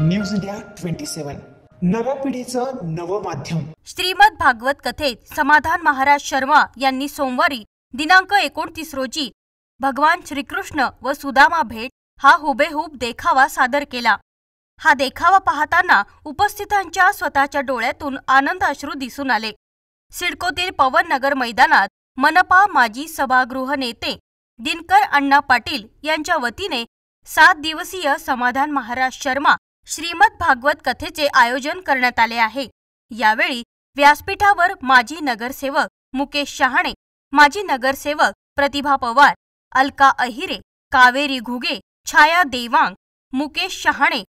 News India 27 नव्या पिढीचं नवं माध्यम। श्रीमद भागवत कथेत समाधान महाराज शर्मा यांनी सोमवारी दिनांक 29 रोजी भगवान श्रीकृष्ण व सुदामा भेट हा हुबेहूब देखावा सादर केला। हा देखावा पाहताना उपस्थितांच्या स्वतःच्या डोळ्यातून आनंद अश्रू दिसून आले। सिडकोतील पवन नगर मैदानात मनपा माजी सभागृह नेते दिनकर अण्णा पाटील यांच्या वतीने 7 दिवसीय समाधान महाराज शर्मा श्रीमद भागवत कथेचे आयोजन करण्यात आले आहे। यावेळी व्यासपीठावर माजी नगरसेवक मुकेश शहाणे, माजी नगरसेवक प्रतिभा पवार, अलका अहिरे, कावेरी घुगे, छाया देवांग, मुकेश शहाणे,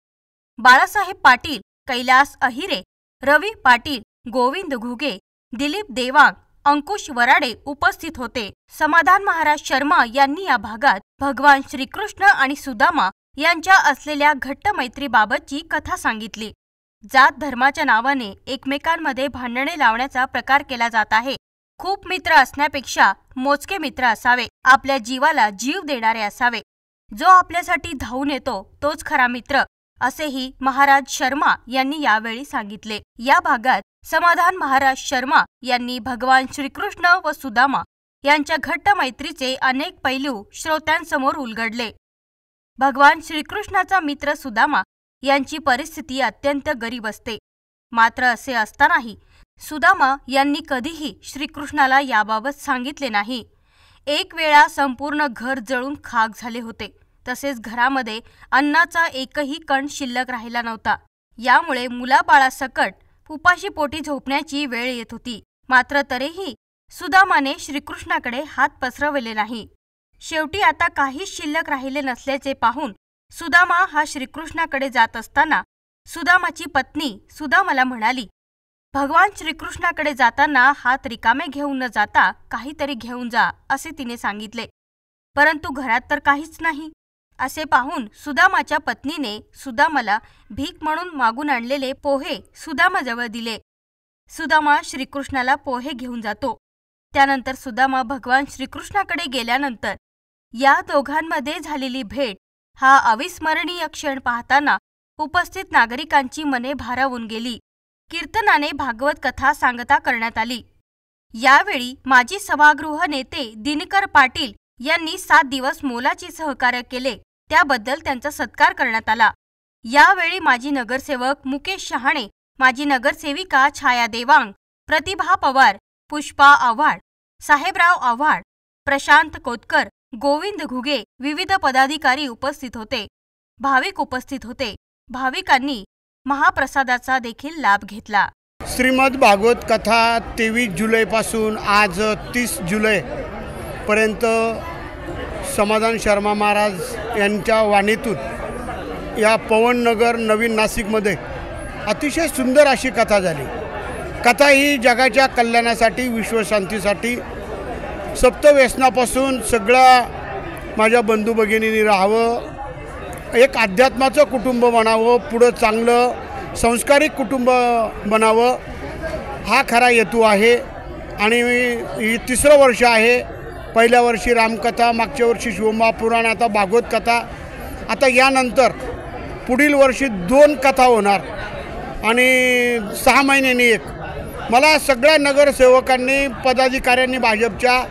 बाळासाहेब पाटील, कैलास अहिरे, रवी पाटील, गोविंद घुगे, दिलीप देवांग, अंकुश वराडे उपस्थित होते। समाधान महाराज शर्मा यांनी या भागात भगवान श्रीकृष्ण आणि सुदामा यांच्या असलेल्या घट्ट मैत्रीबाबतची कथा सांगितली। जात धर्माच्या नावाने एकमेकांमध्ये भांडणे लावण्याचा प्रकार केला जात आहे। खूप मित्र असण्यापेक्षा मोजके मित्र असावे, आपल्या जीवाला जीव देणारे असावे, जो आपल्यासाठी धावून येतो तोच खरा मित्र, असेही महाराज शर्मा यांनी यावेळी सांगितले। या भागात समाधान महाराज शर्मा यांनी भगवान श्रीकृष्ण व सुदामा यांच्या घट्ट मैत्रीचे अनेक पैलू श्रोत्यांसमोर उलगडले। भगवान श्रीकृष्णाचा मित्र सुदामा यांची परिस्थिती अत्यंत गरीब असते, मात्र असे असतानाही सुदामा यांनी कधीही श्रीकृष्णाला याबाबत सांगितले नाही। एक वेळा संपूर्ण घर जळून खाक झाले होते, तसेच घरामध्ये अन्नाचा एकही कण शिल्लक राहिला नव्हता। यामुळे मुलाबाळासकट उपाशीपोटी झोपण्याची वेळ येत होती, मात्र तरीही सुदामाने श्रीकृष्णाकडे हात पसरवले नाही। शेवटी आता काहीच शिल्लक राहिले नसल्याचे पाहून सुदामा हा श्रीकृष्णाकडे जात असताना सुदामाची पत्नी सुदामाला म्हणाली, भगवान श्रीकृष्णाकडे जाताना हात रिकामे घेऊन न जाता काहीतरी घेऊन जा, असे तिने सांगितले। परंतु घरात तर काहीच नाही। असे पाहून सुदामाच्या पत्नीने सुदामाला भीक म्हणून मागून आणलेले पोहे सुदामाजवळ दिले। सुदामा श्रीकृष्णाला पोहे घेऊन जातो। त्यानंतर सुदामा भगवान श्रीकृष्णाकडे गेल्यानंतर या दोघांमध्ये झालेली भेट हा अविस्मरणीय क्षण पाहताना उपस्थित नागरिकांची मने भारावून गेली। कीर्तनाने भागवत कथा सांगता करण्यात आली। यावेळी माजी सभागृह नेते दिनकर पाटील यांनी 7 दिवस मोलाचे सहकार्य केले, त्याबद्दल त्यांचा सत्कार करण्यात आला। यावेळी माजी नगरसेवक मुकेश शहाणे, माजी नगरसेविका छाया देवांग, प्रतिभा पवार, पुष्पा आव्हाड, साहेबराव आव्हाड, प्रशांत कोतकर, गोविंद घुगे, विविध पदाधिकारी उपस्थित होते। भाविक उपस्थित होते। भाविकांनी महाप्रसादाचा देखील लाभ घेतला। श्रीमद भागवत कथा 23 जुलैपासून आज 30 जुलै पर्यंत समाधान शर्मा महाराज यांच्या वाणीतून या पवननगर नवीन नाशिकमध्ये अतिशय सुंदर अशी कथा झाली। कथा ही जगाच्या कल्याणासाठी, विश्वशांतीसाठी, सप्तव्यसनापासून सगळं माझ्या बंधू भगिनींनी राहावं, एक अध्यात्माचं कुटुंब बनावं, पुढं चांगलं संस्कारिक कुटुंब बनावं, हा खरा हेतू आहे। आणि ही 3रं वर्ष आहे। पहिल्या वर्षी रामकथा, मागच्या वर्षी शिवमहापुराण, आता भागवत कथा। आता यानंतर पुढील वर्षी 2 कथा होणार आणि 6 महिन्यांनी 1। मला सगळ्या नगरसेवकांनी, पदाधिकाऱ्यांनी, भाजपच्या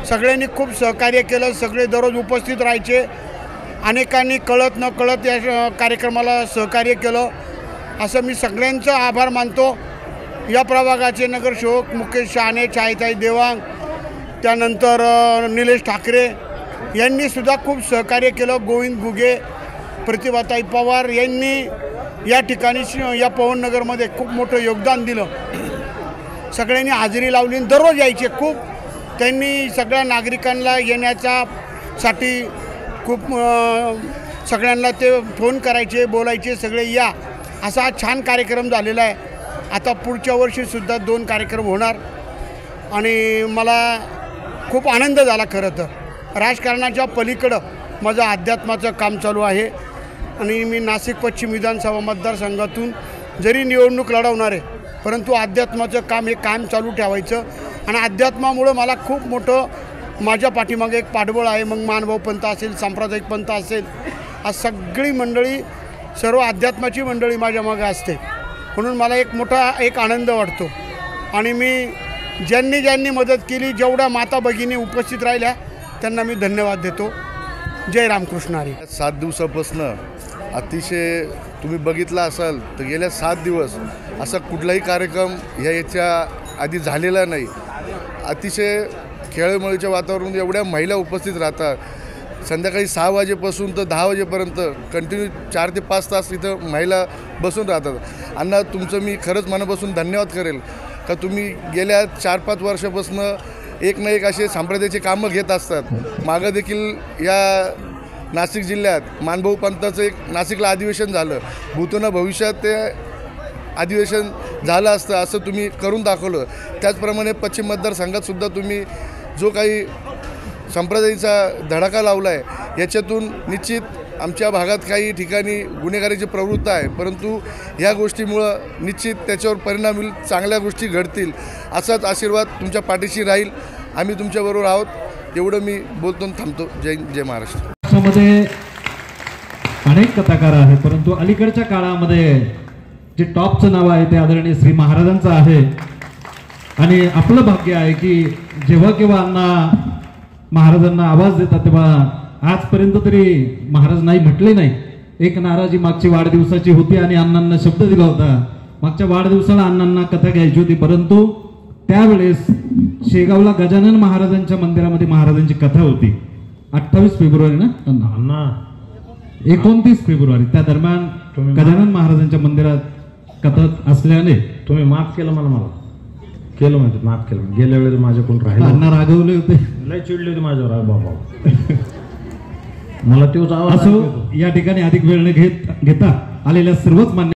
सगळ्यांनी खूप सहकार्य केलं। सगळे दररोज उपस्थित राहायचे। अनेकांनी कळत न कळत या कार्यक्रमाला सहकार्य केलं, असं मी सगळ्यांचं आभार मानतो। या प्रभागाचे नगरसेवक मुकेश शहाणे, छायाताई देवांग, त्यानंतर निलेश ठाकरे यांनीसुद्धा खूप सहकार्य केलं। गोविंद घुगे, प्रतिभाताई पवार यांनी या ठिकाणी या पवननगरमध्ये खूप मोठं योगदान दिलं। सगळ्यांनी हजेरी लावली, दररोज यायचे। खूप त्यांनी सगळ्या नागरिकांना येण्यासाठी खूप सगळ्यांना ते फोन करायचे, बोलायचे, सगळे या, असा छान कार्यक्रम झालेला आहे। आता पुढच्या वर्षीसुद्धा 2 कार्यक्रम होणार आणि मला खूप आनंद झाला। खरं तर राजकारणाच्या पलीकडं माझं अध्यात्माचं काम चालू आहे आणि मी नाशिक पश्चिम विधानसभा मतदारसंघातून जरी निवडणूक लढवणार आहे, परंतु अध्यात्माचं काम हे कायम चालू ठेवायचं। आणि अध्यात्मामुळं मला खूप मोठं माझ्या पाठीमागे एक पाठबळ आहे। मग मानभाव पंथ असेल, सांप्रदायिक पंथ असेल, आज सगळी मंडळी सर्व अध्यात्माची मंडळी माझ्या मागे असते, म्हणून मला एक मोठा आनंद वाटतो. आणि मी ज्यांनी मदत केली, जेवढ्या माता भगिनी उपस्थित राहिल्या त्यांना मी धन्यवाद देतो. जय रामकृष्ण हरी. 7 दिवसापासून अतिशय तुम्ही बघितला असाल तर गेल्या 7 दिवस असा कुठलाही कार्यक्रम याच्या आधी झालेला नाही. अतिशय खेळीमेळीच्या वातावरणात एवढ्या महिला उपस्थित राहतात. संध्याकाळी 6 वाजेपासून तर 10 वाजेपर्यंत कंटिन्यू 4 ते 5 तास इथं महिला बसून राहतात. अण्णा, तुमचं मी खरंच मनापासून धन्यवाद करेल का तुम्ही गेल्या 4-5 वर्षापासून एक ना एक असे संप्रदायाचे कामं घेत असतात. मागं देखील या नाशिक जिल्ह्यात मानभाऊ पंथाचं एक नाशिकला अधिवेशन झालं. भूतोना भविष्यात ते अधिवेशन झालं असतं असं तुम्ही करून दाखवलं. त्याचप्रमाणे पश्चिम मतदारसंघातसुद्धा तुम्ही जो काही संप्रदायाचा धडाका लावला आहे याच्यातून निश्चित आमच्या भागात काही ठिकाणी गुन्हेगारीची प्रवृत्ती आहे, परंतु ह्या गोष्टीमुळं निश्चित त्याच्यावर परिणाम होईल, चांगल्या गोष्टी घडतील असाच आशीर्वाद तुमच्या पाठीशी राहील. आम्ही तुमच्याबरोबर आहोत. एवढं मी बोलतो थांबतो. जय महाराष्ट्र. मध्ये अनेक कथाकार आहेत, परंतु अलीकडच्या काळामध्ये जे टॉपचं नाव आहे ते आदरणीय श्री महाराजांचं आहे. आणि आपलं भाग्य आहे की जेव्हा केव्हा अण्णा महाराजांना आवाज देतात तेव्हा आजपर्यंत तरी महाराज नाही म्हटले नाही. एक नाराजी मागची वाढदिवसाची होती आणि अण्णांना शब्द दिला होता, मागच्या वाढदिवसाला अण्णांना कथा घ्यायची होती, परंतु त्यावेळेस शेगावला गजानन महाराजांच्या मंदिरामध्ये महाराजांची कथा होती. 28 फेब्रुवारी ना अण्णा, 29 फेब्रुवारी त्या दरम्यान गजानन महाराजांच्या मंदिरात कथा असल्याने तुम्ही माफ केलं मला केलं म्हणते, माफ केलं. गेल्या वेळेस माझ्याकडून राहिले, अण्णा रागवले होते, लय चिडले होते माझ्यावर. बाबा मला तोच आवाज. असो, या ठिकाणी अधिक वेळ न घेता आलेल्या सर्वच मान्य